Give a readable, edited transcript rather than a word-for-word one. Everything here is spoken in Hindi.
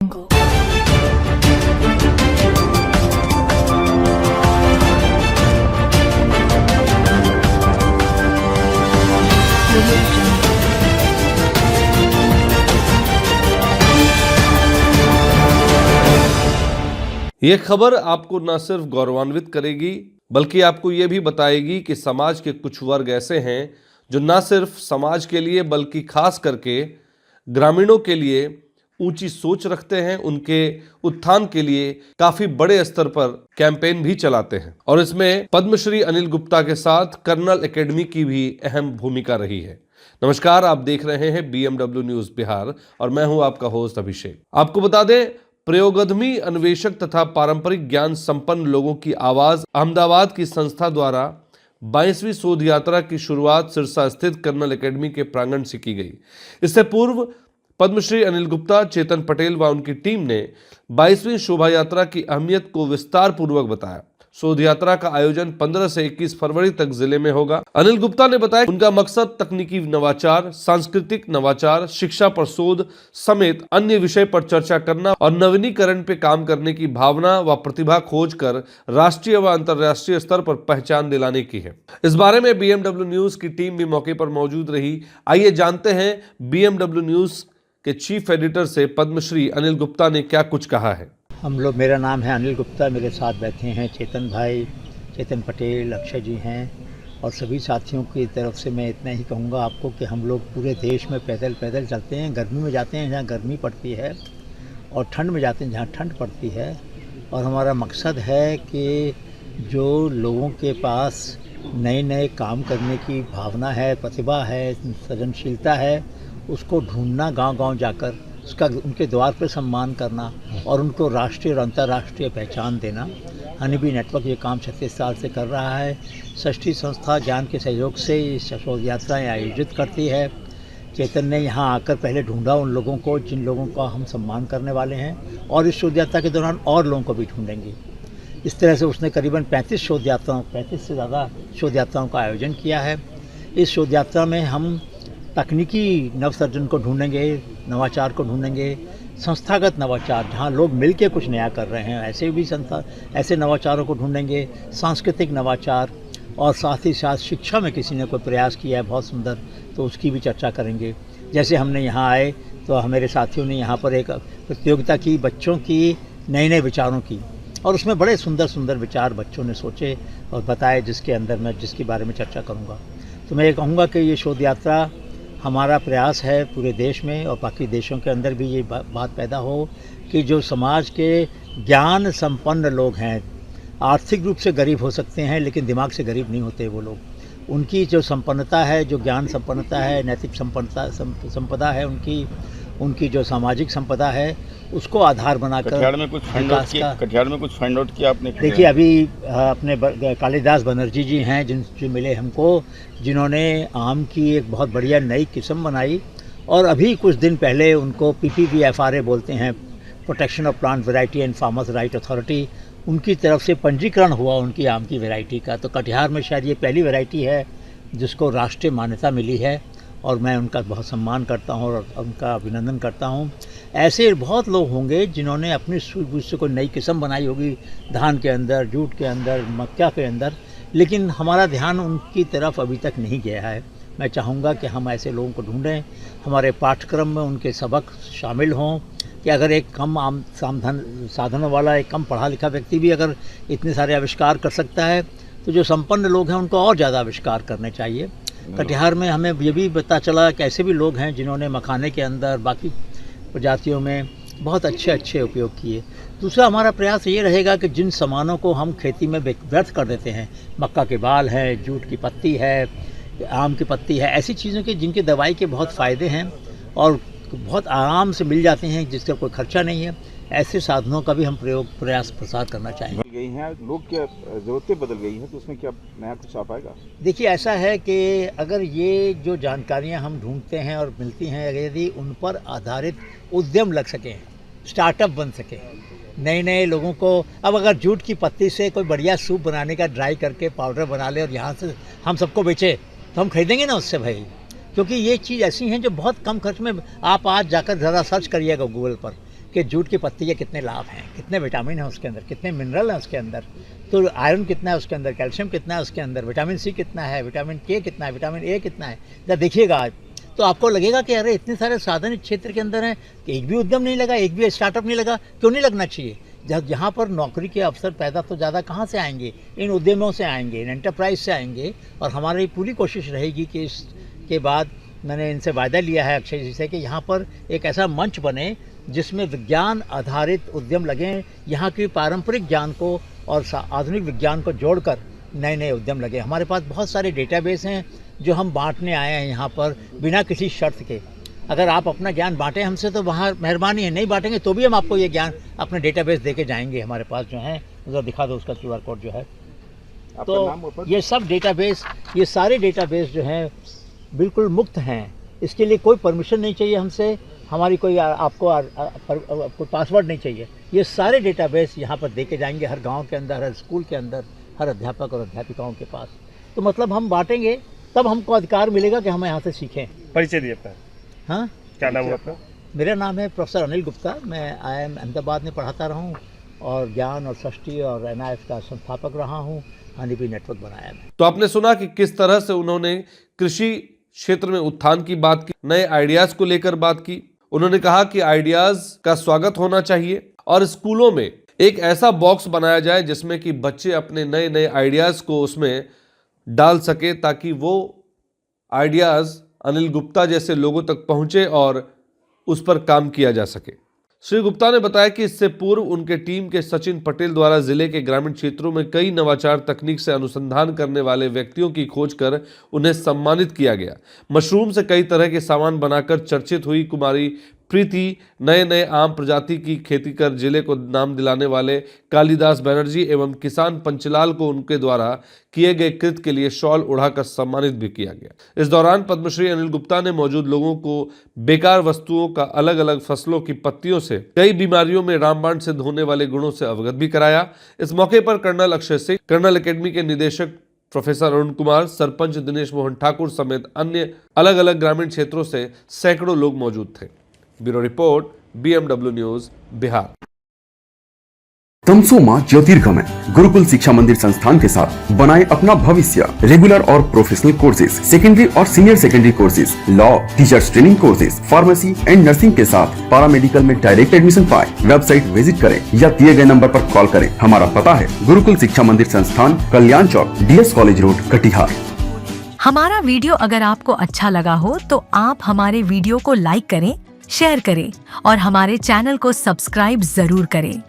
ये खबर आपको न सिर्फ गौरवान्वित करेगी बल्कि आपको ये भी बताएगी कि समाज के कुछ वर्ग ऐसे हैं जो न सिर्फ समाज के लिए बल्कि खास करके ग्रामीणों के लिए ऊंची सोच रखते हैं, उनके उत्थान के लिए काफी बड़े स्तर पर कैंपेन भी चलाते हैं। और इसमें पद्मश्री अनिल गुप्ता के साथ कर्नल एकेडमी की भी अहम भूमिका रही है। नमस्कार, आप देख रहे हैं BMW न्यूज बिहार और मैं हूं आपका होस्ट अभिषेक। आपको बता दें, प्रयोगधर्मी अन्वेषक तथा पारंपरिक ज्ञान संपन्न लोगों की आवाज अहमदाबाद की संस्था द्वारा 22वीं शोध यात्रा की शुरुआत सिरसा स्थित कर्नल एकेडमी के प्रांगण से की गई। इससे पूर्व पद्मश्री अनिल गुप्ता, चेतन पटेल व उनकी टीम ने 22वीं शोभा यात्रा की अहमियत को विस्तार पूर्वक बताया। शोध यात्रा का आयोजन 15 से 21 फरवरी तक जिले में होगा। अनिल गुप्ता ने बताया उनका मकसद तकनीकी नवाचार, सांस्कृतिक नवाचार, शिक्षा पर शोध समेत अन्य विषय पर चर्चा करना और नवीनीकरण पे काम करने की भावना व प्रतिभा खोज कर राष्ट्रीय व अंतर्राष्ट्रीय स्तर पर पहचान दिलाने की है। इस बारे में BMW न्यूज की टीम भी मौके पर मौजूद रही। आइए जानते हैं BMW न्यूज के चीफ एडिटर से पद्मश्री अनिल गुप्ता ने क्या कुछ कहा है। मेरा नाम है अनिल गुप्ता, मेरे साथ बैठे हैं चेतन भाई, चेतन पटेल, अक्षय जी हैं और सभी साथियों की तरफ से मैं इतना ही कहूँगा आपको कि हम लोग पूरे देश में पैदल पैदल चलते हैं। गर्मी में जाते हैं जहाँ गर्मी पड़ती है और ठंड में जाते हैं जहाँ ठंड पड़ती है। और हमारा मकसद है कि जो लोगों के पास नए नए काम करने की भावना है, प्रतिभा है, सृजनशीलता है, उसको ढूंढना, गांव-गांव जाकर उसका उनके द्वार पर सम्मान करना और उनको राष्ट्रीय और अंतर्राष्ट्रीय पहचान देना। हनीबी नेटवर्क ये काम 36 साल से कर रहा है। षष्ठी संस्था ज्ञान के सहयोग से शोध यात्राएँ आयोजित करती है। चेतन ने यहाँ आकर पहले ढूंढा उन लोगों को जिन लोगों का हम सम्मान करने वाले हैं और इस शोध यात्रा के दौरान और लोगों को भी ढूंढेंगे। इस तरह से उसने करीबन 35 से ज़्यादा शोध यात्राओं का आयोजन किया है। इस शोध यात्रा में हम तकनीकी नवसर्जन को ढूंढेंगे, नवाचार को ढूंढेंगे, संस्थागत नवाचार जहां लोग मिलके कुछ नया कर रहे हैं ऐसे नवाचारों को ढूंढेंगे, सांस्कृतिक नवाचार और साथ ही साथ शिक्षा में किसी ने कोई प्रयास किया है बहुत सुंदर तो उसकी भी चर्चा करेंगे। जैसे हमने यहाँ आए तो हमारे साथियों ने यहाँ पर एक प्रतियोगिता की बच्चों की नए विचारों की और उसमें बड़े सुंदर सुंदर विचार बच्चों ने सोचे और बताए जिसके बारे में चर्चा करूँगा। तो मैं ये कहूँगा कि ये शोध यात्रा हमारा प्रयास है पूरे देश में और बाकी देशों के अंदर भी ये बात पैदा हो कि जो समाज के ज्ञान संपन्न लोग हैं, आर्थिक रूप से गरीब हो सकते हैं लेकिन दिमाग से गरीब नहीं होते वो लोग। उनकी जो संपन्नता है, जो ज्ञान संपन्नता है, नैतिक संपदा है, उनकी जो सामाजिक संपदा है उसको आधार बनाकर कटिहार में कुछ फाइंड आउट किया आपने? देखिए, अभी अपने कालिदास बनर्जी जी हैं जो मिले हमको, जिन्होंने आम की एक बहुत बढ़िया नई किस्म बनाई और अभी कुछ दिन पहले उनको PPVFRA बोलते हैं, protection of plant variety and farmers right authority, उनकी तरफ से पंजीकरण हुआ उनकी आम की वैरायटी का। तो कटिहार में शायद ये पहली वैरायटी है जिसको राष्ट्रीय मान्यता मिली है और मैं उनका बहुत सम्मान करता हूँ और उनका अभिनंदन करता हूँ। ऐसे बहुत लोग होंगे जिन्होंने अपनी सूझबूझ से कोई नई किस्म बनाई होगी, धान के अंदर, जूट के अंदर, मक्का के अंदर, लेकिन हमारा ध्यान उनकी तरफ अभी तक नहीं गया है। मैं चाहूँगा कि हम ऐसे लोगों को ढूंढें, हमारे पाठ्यक्रम में उनके सबक शामिल हों कि अगर एक कम आम साधनों वाला, एक कम पढ़ा लिखा व्यक्ति भी अगर इतने सारे आविष्कार कर सकता है तो जो संपन्न लोग हैं उनको और ज़्यादा आविष्कार करने चाहिए। कटिहार में हमें ये भी पता चला कि ऐसे भी लोग हैं जिन्होंने मखाने के अंदर, बाकी प्रजातियों में बहुत अच्छे उपयोग किए। दूसरा हमारा प्रयास ये रहेगा कि जिन सामानों को हम खेती में व्यर्थ कर देते हैं, मक्का के बाल हैं, जूट की पत्ती है, आम की पत्ती है, ऐसी चीज़ों के जिनके दवाई के बहुत फ़ायदे हैं और बहुत आराम से मिल जाते हैं, जिसका कोई खर्चा नहीं है, ऐसे साधनों का भी हम प्रयास प्रसार करना चाहेंगे। गई हैं लोग, क्या ज़रूरतें बदल गई हैं तो उसमें क्या नया कुछ आ पाएगा? देखिए, ऐसा है कि अगर ये जो जानकारियां हम ढूंढते हैं और मिलती हैं, यदि उन पर आधारित उद्यम लग सकें, स्टार्टअप बन सके, नए लोगों को, अब अगर जूट की पत्ती से कोई बढ़िया सूप बनाने का ड्राई करके पाउडर बना ले और यहाँ से हम सबको बेचे तो हम खरीदेंगे ना उससे भाई, क्योंकि ये चीज़ ऐसी हैं जो बहुत कम खर्च में, आप आज जाकर ज़रा सर्च करिएगा गूगल पर कि जूट की पत्ती के कितने लाभ हैं, कितने विटामिन हैं उसके अंदर, कितने मिनरल हैं उसके अंदर, तो आयरन कितना है उसके अंदर, कैल्शियम कितना है उसके अंदर, विटामिन सी कितना है, विटामिन के कितना है, विटामिन ए कितना है, जब देखिएगा आज तो आपको लगेगा कि अरे इतने सारे साधन इस क्षेत्र के अंदर हैं कि एक भी उद्यम नहीं लगा, एक भी स्टार्टअप नहीं लगा। क्यों नहीं लगना चाहिए? जहाँ पर नौकरी के अवसर पैदा तो ज़्यादा कहाँ से आएंगे? इन उद्यमों से आएंगे, इन एंटरप्राइज से आएंगे। और हमारी पूरी कोशिश रहेगी कि इसके बाद मैंने इनसे वायदा लिया है अक्षय जी से कि यहाँ पर एक ऐसा मंच बने जिसमें विज्ञान आधारित उद्यम लगें, यहाँ की पारंपरिक ज्ञान को और आधुनिक विज्ञान को जोड़कर नए नए उद्यम लगे। हमारे पास बहुत सारे डेटाबेस हैं जो हम बांटने आए हैं यहाँ पर बिना किसी शर्त के। अगर आप अपना ज्ञान बांटें हमसे तो वहाँ मेहरबानी है, नहीं बांटेंगे तो भी हम आपको ये ज्ञान अपने डेटाबेस दे के जाएंगे। हमारे पास जो है उधर दिखा दो उसका QR कोड जो है। तो ये सब डेटाबेस, ये सारे डेटाबेस जो हैं बिल्कुल मुफ्त हैं। इसके लिए कोई परमिशन नहीं चाहिए हमसे, हमारी कोई आपको कोई पासवर्ड नहीं चाहिए। ये सारे डेटाबेस यहाँ पर दे के जाएंगे हर गाँव के अंदर, हर स्कूल के अंदर, हर अध्यापक और अध्यापिकाओं के पास। तो मतलब हम बांटेंगे तब हमको अधिकार मिलेगा कि हम यहाँ से सीखें। परिचय दिए आपका? हाँ, क्या नाम है आपका? मेरा नाम है प्रोफेसर अनिल गुप्ता। मैं IIM अहमदाबाद में पढ़ाता रहा हूँ और ज्ञान और सृष्टि और NIF का संस्थापक रहा हूँ। हनीबी नेटवर्क बनाया मैं। तो आपने सुना कि किस तरह से उन्होंने कृषि क्षेत्र में उत्थान की बात की, नए आइडियाज को लेकर बात की। उन्होंने कहा कि आइडियाज का स्वागत होना चाहिए और स्कूलों में एक ऐसा बॉक्स बनाया जाए जिसमें कि बच्चे अपने नए नए आइडियाज को उसमें डाल सके ताकि वो आइडियाज अनिल गुप्ता जैसे लोगों तक पहुंचे और उस पर काम किया जा सके। श्री गुप्ता ने बताया कि इससे पूर्व उनके टीम के सचिन पटेल द्वारा जिले के ग्रामीण क्षेत्रों में कई नवाचार तकनीक से अनुसंधान करने वाले व्यक्तियों की खोज कर उन्हें सम्मानित किया गया। मशरूम से कई तरह के सामान बनाकर चर्चित हुई कुमारी प्रीति नए नए आम प्रजाति की खेती कर जिले को नाम दिलाने वाले कालिदास बनर्जी एवं किसान पंचलाल को उनके द्वारा किए गए कृत के लिए शॉल उड़ाकर सम्मानित भी किया गया। इस दौरान पद्मश्री अनिल गुप्ता ने मौजूद लोगों को बेकार वस्तुओं का अलग अलग फसलों की पत्तियों से कई बीमारियों में रामबाण सिद्ध होने वाले गुणों से अवगत भी कराया। इस मौके पर colonel Akshay Singh, colonel academy के निदेशक प्रोफेसर अरुण कुमार, सरपंच दिनेश मोहन ठाकुर समेत अन्य अलग अलग ग्रामीण क्षेत्रों से सैकड़ों लोग मौजूद थे। Bureau report, BMW news, Bihar. तमसोमा ज्योतिर्गमय गुरुकुल शिक्षा मंदिर संस्थान के साथ बनाए अपना भविष्य। रेगुलर और प्रोफेशनल कोर्सेज, सेकेंडरी और senior secondary courses, law, teachers training courses, pharmacy and nursing के साथ पैरामेडिकल में डायरेक्ट एडमिशन पाए। वेबसाइट विजिट करें या दिए गए नंबर पर कॉल करें। हमारा पता है गुरुकुल शिक्षा मंदिर संस्थान, कल्याण चौक, DS कॉलेज रोड, कटिहार। हमारा वीडियो अगर आपको अच्छा लगा हो तो आप हमारे वीडियो को लाइक करें, शेयर करें और हमारे चैनल को सब्सक्राइब जरूर करें।